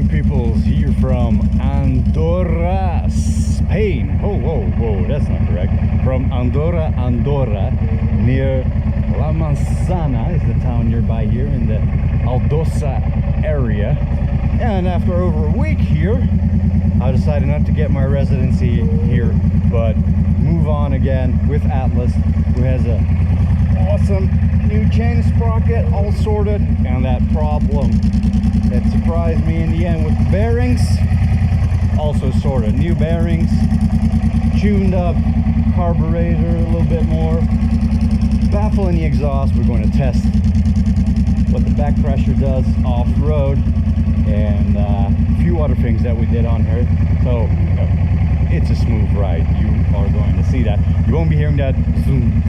morning, peoples, here from Andorra, Spain. Whoa, that's not correct. From Andorra, near La Manzana is the town nearby here in the Aldosa area. And after over a week here, I decided not to get my residency here, but move on again with Atlas, who has a awesome new chain sprocket all sorted, and that problem that surprised me in the end with the bearings also sorted. New bearings, tuned up carburetor a little bit more, baffle in the exhaust. We're going to test what the back pressure does off-road, and a few other things that we did on her. So it's a smooth ride. You are going to see that. You won't be hearing that zoom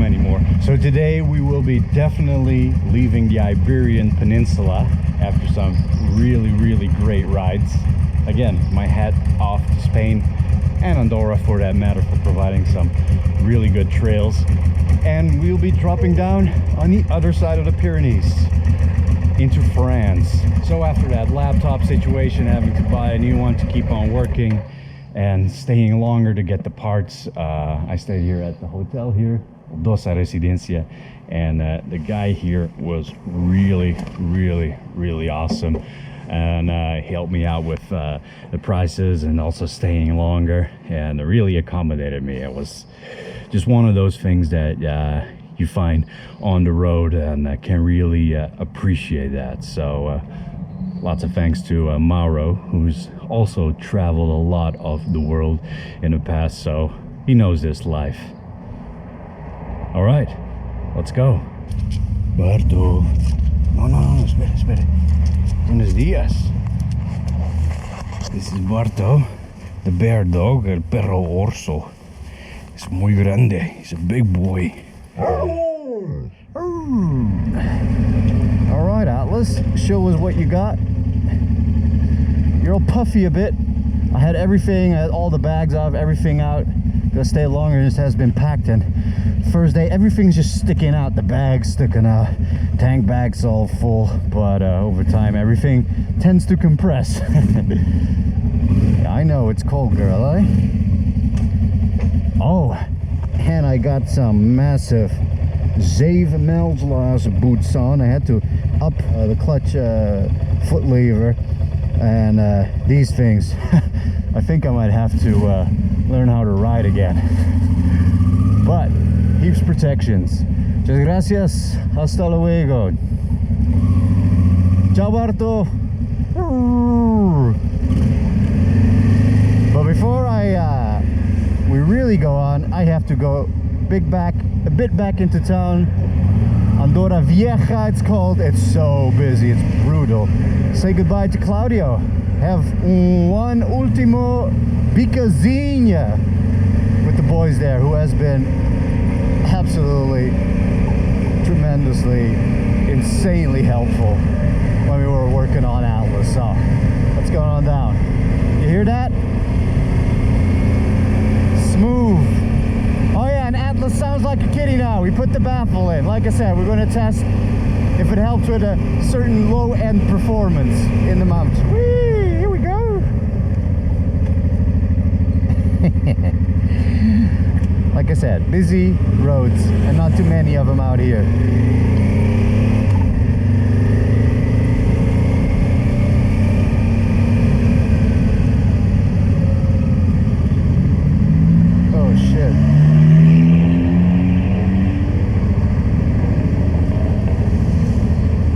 anymore. So today we will be definitely leaving the Iberian Peninsula after some really great rides. Again, my hat off to Spain and Andorra for that matter for providing some really good trails. And we'll be dropping down on the other side of the Pyrenees into France. So after that laptop situation, having to buy a new one to keep on working and staying longer to get the parts, I stayed here at the hotel here, Dosa Residencia, and the guy here was really awesome, and he helped me out with the prices and also staying longer, and really accommodated me. It was just one of those things that you find on the road, and can really appreciate that. So lots of thanks to Mauro, who's also traveled a lot of the world in the past, so he knows this life. All right, let's go. Barto. No, espere. Buenos dias. This is Barto, the bear dog, el perro orso. It's muy grande, he's a big boy. All right, Atlas, show us what you got. You're all puffy a bit. I had everything, I had all the bags off, everything out. Gonna stay longer. This has been packed, and first day everything's just sticking out. The bags sticking out, tank bags all full, but over time everything tends to compress. Yeah, I know it's cold, girl, eh? Oh, and I got some massive 7 mijlslaars boots on. I had to up the clutch foot lever, and these things I think I might have to learn how to ride again. But heaps protections. Muchas gracias, hasta luego. Ciao Barto. But before we really go on, I have to go a bit back into town. Andorra Vieja it's called. It's so busy, it's brutal. Say goodbye to Claudio. Have one ultimo bicazinha with the boys there, who has been absolutely tremendously insanely helpful when we were working on Atlas. So let's go on down. You hear that? Smooth. Oh yeah, and Atlas sounds like a kitty now. We put the baffle in. Like I said, we're going to test if it helps with a certain low-end performance in the mountains. Whee! Here we go. Like I said, busy roads and not too many of them out here. Oh shit.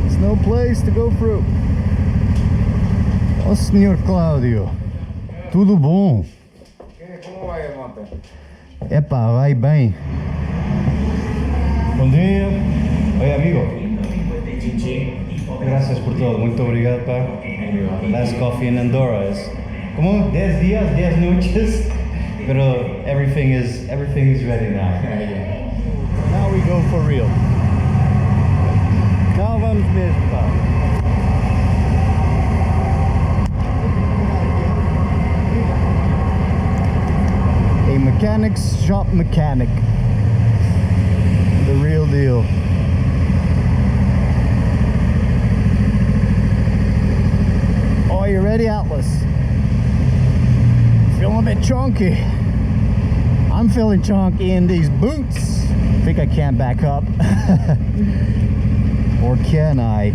There's no place to go through. Oh, Senhor Claudio. Tudo bom? Como vai a Mota? Epa, vai bem. Bom dia. Oi, amigo. Gracias por todo. Muito obrigado, pá. Last coffee in Andorra is como 10 días, 10 noches. Pero everything is ready now. Now we go for real. Now vamos mesmo, pá. A mechanic's shop mechanic. The real deal. Are you ready, Atlas? Feeling a bit chunky. I'm feeling chunky in these boots. I think I can't back up. Or can I?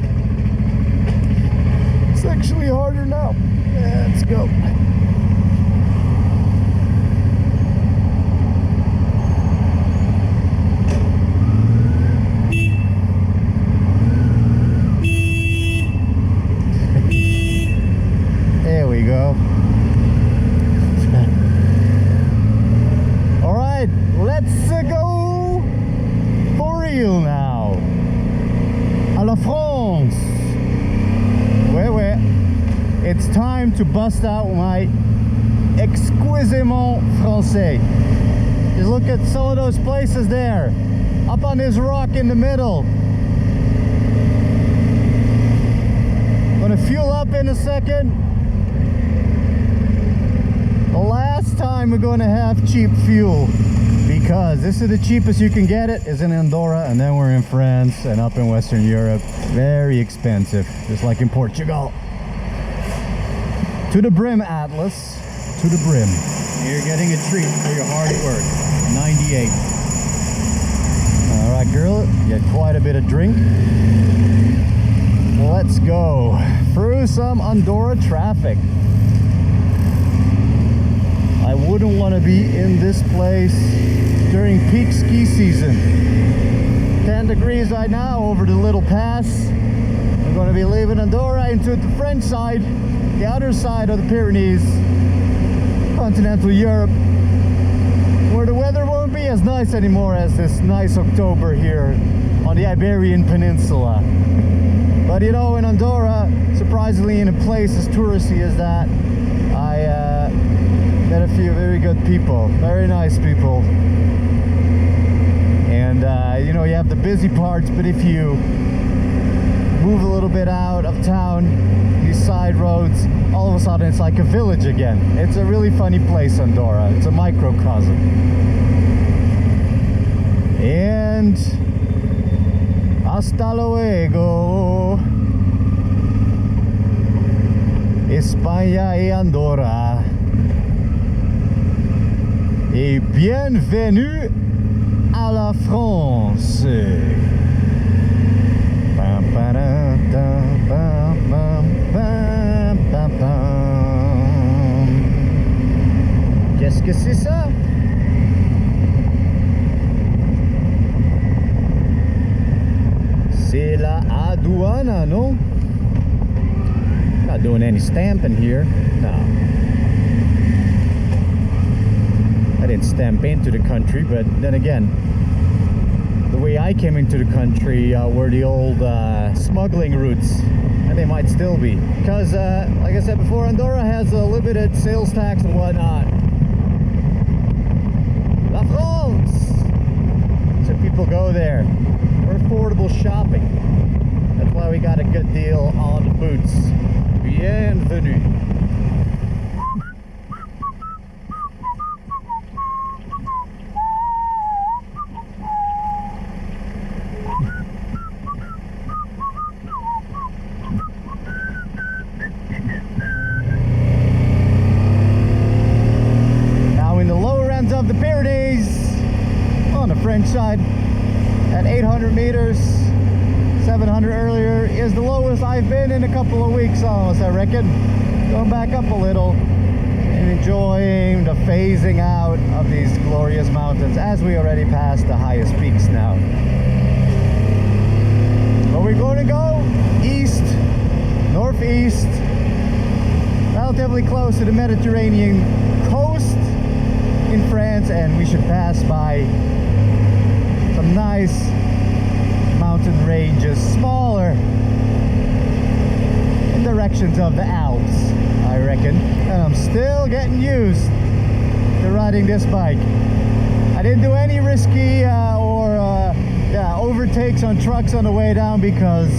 It's actually harder now. Let's go. There we go. All right, let's go for real now. À la France. Ouais. It's time to bust out my exquisement français. Just look at some of those places there. Up on this rock in the middle. Gonna fuel up in a second. The last time we're going to have cheap fuel, because this is the cheapest you can get it is in Andorra, and then we're in France and up in Western Europe. Very expensive, just like in Portugal. To the brim, Atlas, to the brim. You're getting a treat for your hard work. 98. All right, girl, you had quite a bit of drink. Let's go through some Andorra traffic. I wouldn't want to be in this place during peak ski season. 10 degrees right now over the little pass. We're going to be leaving Andorra into the French side, the other side of the Pyrenees, continental Europe, where the weather won't be as nice anymore as this nice October here on the Iberian Peninsula. But you know, in Andorra, surprisingly in a place as touristy as that, I met a few very good people, very nice people. And you know, you have the busy parts, but if you move a little bit out of town, these side roads, all of a sudden it's like a village again. It's a really funny place, Andorra. It's a microcosm. And hasta luego, España y Andorra. Et bienvenue à la France. Qu'est-ce que c'est ça? C'est la aduana, no? Not doing any stamping here. No. I didn't stamp into the country, but then again, the way I came into the country were the old smuggling routes, and they might still be, because like I said before, Andorra has a limited sales tax and whatnot. La France! So people go there for affordable shopping. That's why we got a good deal on the boots. Bienvenue. Of the Pyrenees on the French side at 800 meters, 700 earlier is the lowest I've been in a couple of weeks almost, I reckon. Going back up a little and enjoying the phasing out of these glorious mountains as we already passed the highest peaks now. But we're going to go east, northeast, relatively close to the Mediterranean coast in France, and we should pass by some nice mountain ranges, smaller in directions of the Alps, I reckon. And I'm still getting used to riding this bike. I didn't do any risky overtakes on trucks on the way down because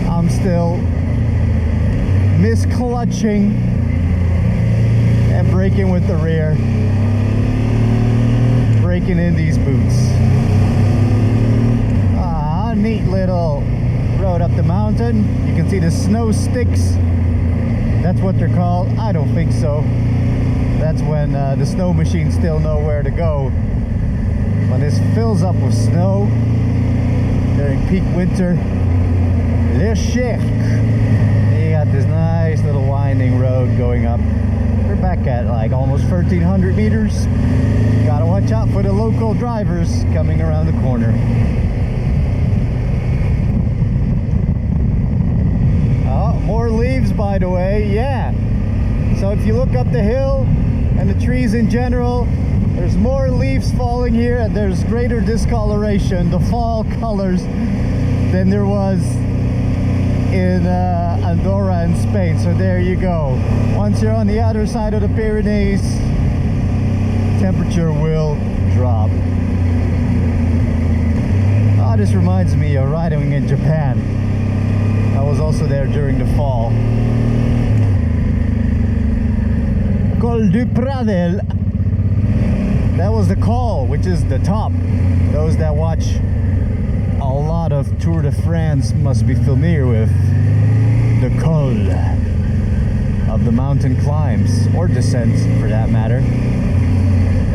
I'm still misclutching and braking with the rear, braking in these boots. Neat little road up the mountain. You can see the snow sticks That's what they're called? I don't think so. That's when the snow machines still know where to go. When this fills up with snow during peak winter, Le Chèque. You got this nice little winding road going up. We're back at like almost 1,300 meters. Gotta watch out for the local drivers coming around the corner. Oh, more leaves, by the way. Yeah. So if you look up the hill and the trees in general, there's more leaves falling here, and there's greater discoloration, the fall colors, than there was in Andorra and Spain. So there you go. Once you're on the other side of the Pyrenees, temperature will drop. Oh, this reminds me of riding in Japan. I was also there during the fall. Col du Pradel. That was the col, which is the top. Those that watch a lot of Tour de France must be familiar with the col of the mountain climbs, or descents for that matter.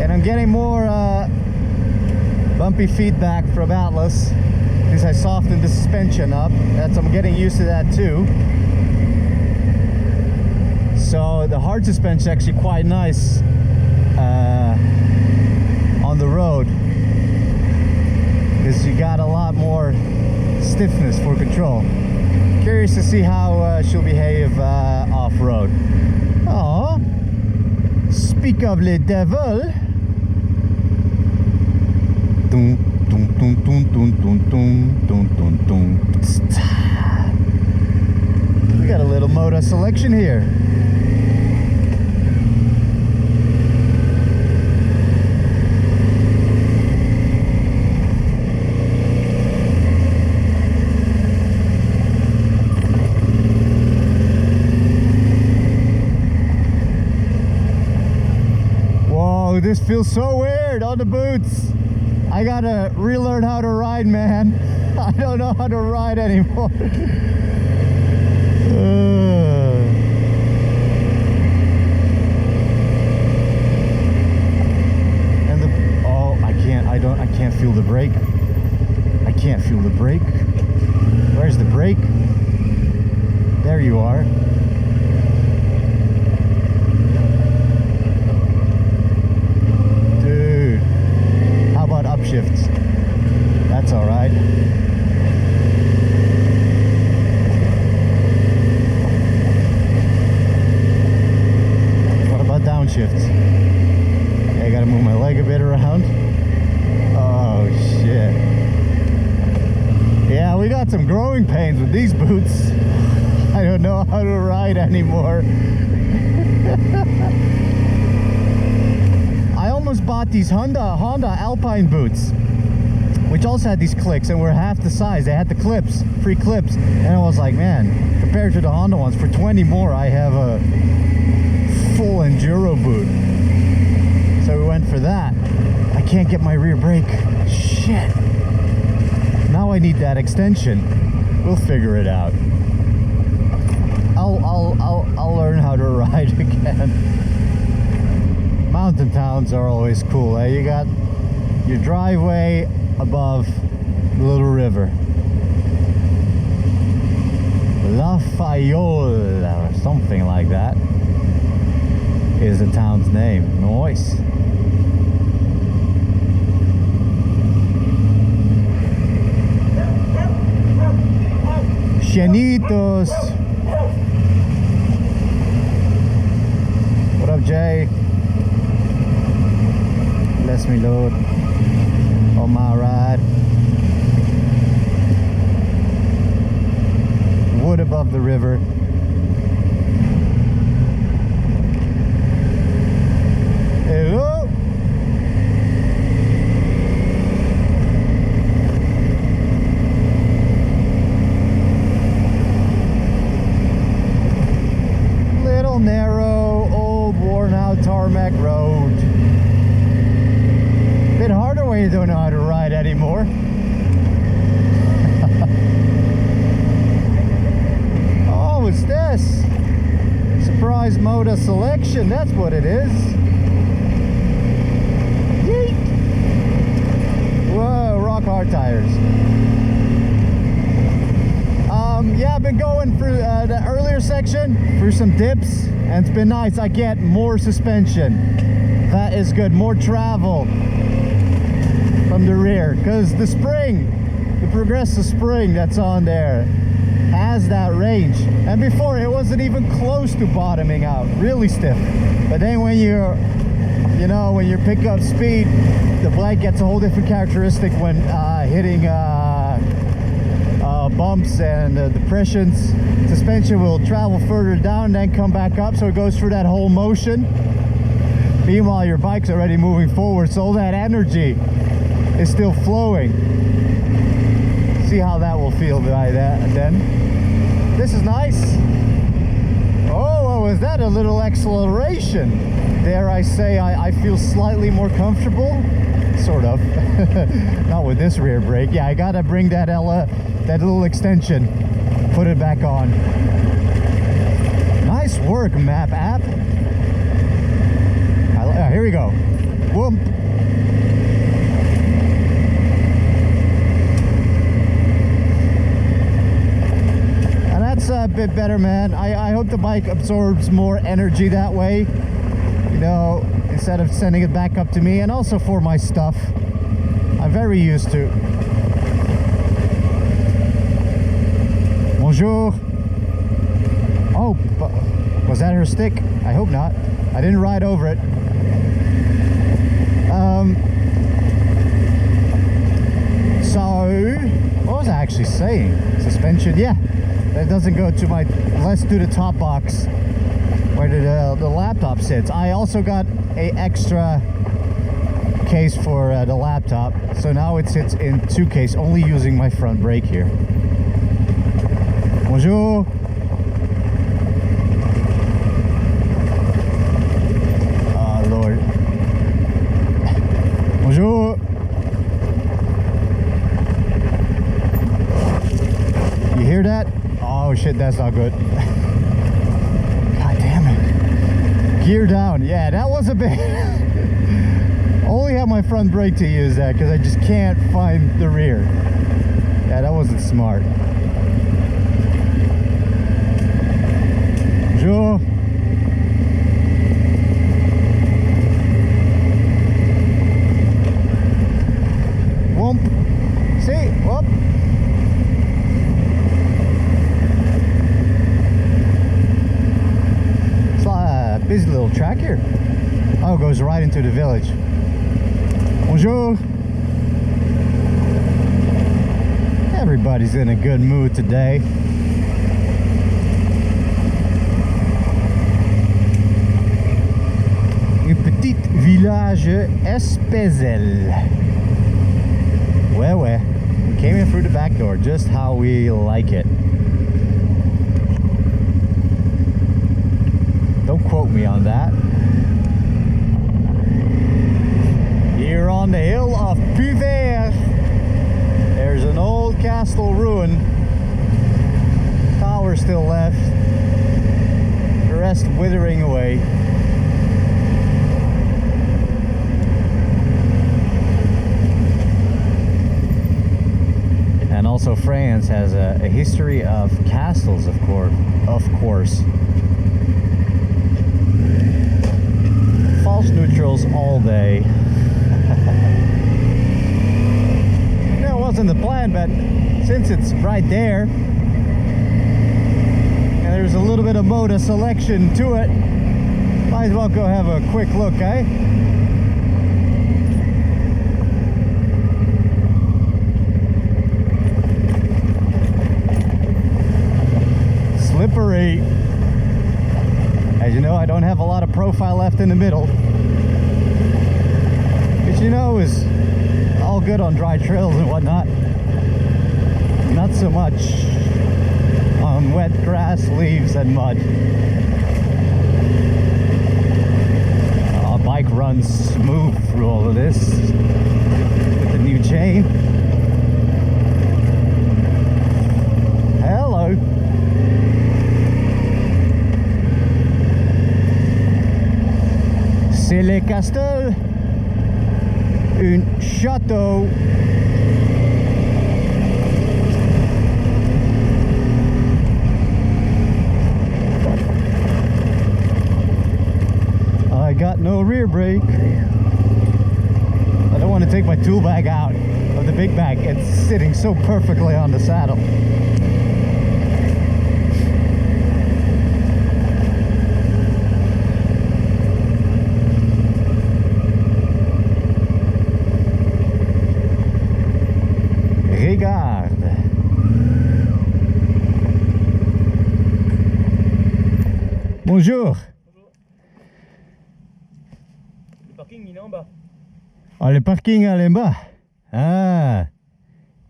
And I'm getting more bumpy feedback from Atlas since I softened the suspension up. I'm getting used to that too. So the hard suspension is actually quite nice on the road, because you got a lot more stiffness for control. Curious to see how she'll behave off-road. Oh, speak of the devil. We got a little Mota selection here. This feels so weird on the boots. I gotta relearn how to ride, man. I don't know how to ride anymore. And I can't feel the brake. I can't feel the brake. Where's the brake? There you are. Upshifts. That's all right. What about downshifts? I gotta move my leg a bit around. Oh shit. Yeah, we got some growing pains with these boots. I don't know how to ride anymore. Bought these Honda Alpine boots, which also had these clicks and were half the size. They had the clips, free clips, and I was like, man, compared to the Honda ones, for 20 more I have a full enduro boot. So we went for that. I can't get my rear brake. Shit. Now I need that extension. We'll figure it out. I'll learn how to ride again. Mountain towns are always cool, eh? You got your driveway above the little river. La Fayole, or something like that, is the town's name. Nice. Chenitos. What up, Jay? Bless me, Lord, on my ride. Wood above the river. Hello. Little narrow, old, worn-out tarmac road. Bit harder when you don't know how to ride anymore. Oh, what's this? Mota selection, that's what it is. Yeet. Whoa, rock hard tires. Yeah, I've been going through the earlier section, through some dips, and it's been nice. I get more suspension. That is good, more travel from the rear, because the spring, the progressive spring that's on there, has that range. And before, it wasn't even close to bottoming out, really stiff. But then when you're, you know, when your pickup speed, the bike gets a whole different characteristic when hitting bumps, and the depressions. Suspension will travel further down, then come back up, so it goes through that whole motion. Meanwhile, your bike's already moving forward, so all that energy is still flowing. See how that will feel by that then. This is nice. Oh, was that a little acceleration? Dare I say I feel slightly more comfortable? Sort of. Not with this rear brake. Yeah, I gotta bring that that little extension, put it back on. Nice work, map app. Here we go. Whoop. And that's a bit better, man. I hope the bike absorbs more energy that way, you know, instead of sending it back up to me. And also for my stuff, I'm very used to. Bonjour. Oh, was that her stick? I hope not. I didn't ride over it. So, what was I actually saying? Suspension, yeah. That doesn't go to my, let's do the top box where the laptop sits. I also got a extra case for the laptop. So now it sits in 2 case, only using my front brake here. Bonjour. Oh Lord. Bonjour. You hear that? Oh shit, that's not good. God damn it. Gear down. Yeah, that was a bit. Only have my front brake to use that because I just can't find the rear. Yeah, that wasn't smart. Bonjour. Whoop. See? Whoop. It's like a busy little track here. Oh, it goes right into the village. Bonjour. Everybody's in a good mood today. Un petit village Espézel. Ouais. We came in through the back door, just how we like it. Don't quote me on that. Here on the hill of Puver, there's an old castle ruin. Tower still left. The rest withering away. And also France has a history of castles, of course. False neutrals all day. No, it wasn't the plan, but since it's right there, and there's a little bit of Mota selection to it, might as well go have a quick look, eh? Slippery. As you know, I don't have a lot of profile left in the middle, which you know is all good on dry trails and whatnot. Not so much on wet grass, leaves, and mud. Our bike runs smooth through all of this with the new chain. Hello. C'est le castel, un chateau. I got no rear brake. I don't want to take my tool bag out of the big bag. It's sitting so perfectly on the saddle. Regarde. Bonjour. Le parking il est en bas. Ah, le parking est en bas. Ah,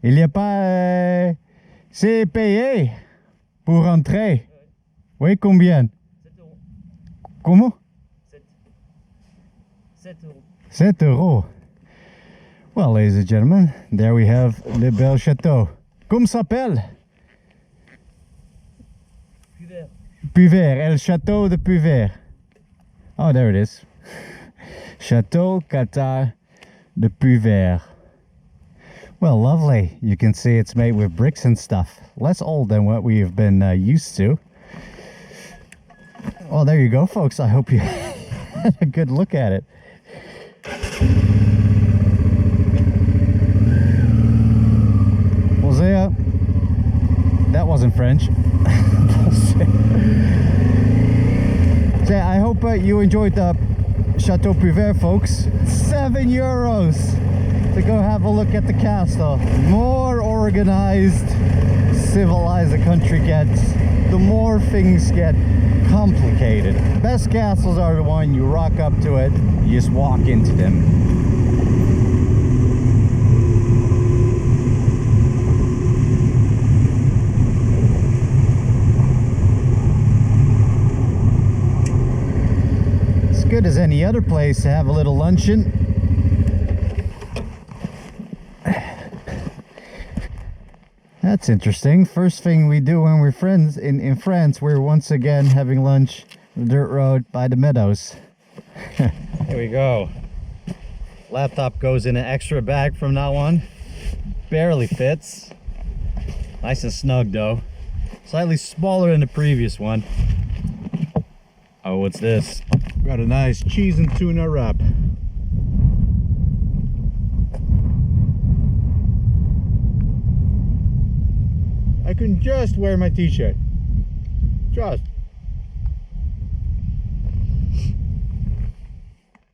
il n'y a pas... c'est payé pour rentrer. Oui, combien? 7 euros. Comment? 7 euros. 7 euros. Well, ladies and gentlemen, there we have le bel château. Comment s'appelle? Puvert. Puvert, el château de Puvert. Oh, there it is. Chateau Qatar de Puvert. Well, lovely. You can see it's made with bricks and stuff. Less old than what we have been used to. Well, there you go, folks. I hope you had a good look at it. Well, that wasn't French. So I hope you enjoyed the Chateau Puvert, folks. 7 euros to go have a look at the castle. More organized, civilized the country gets, the more things get complicated. Best castles are the one you rock up to it, you just walk into them. Good as any other place to have a little luncheon. That's interesting. First thing we do when we're friends in France, we're once again having lunch on the dirt road by the meadows. Here we go. Laptop goes in an extra bag from now on. Barely fits. Nice and snug though. Slightly smaller than the previous one. Oh, what's this? Got a nice cheese and tuna wrap. I can just wear my t-shirt. Just.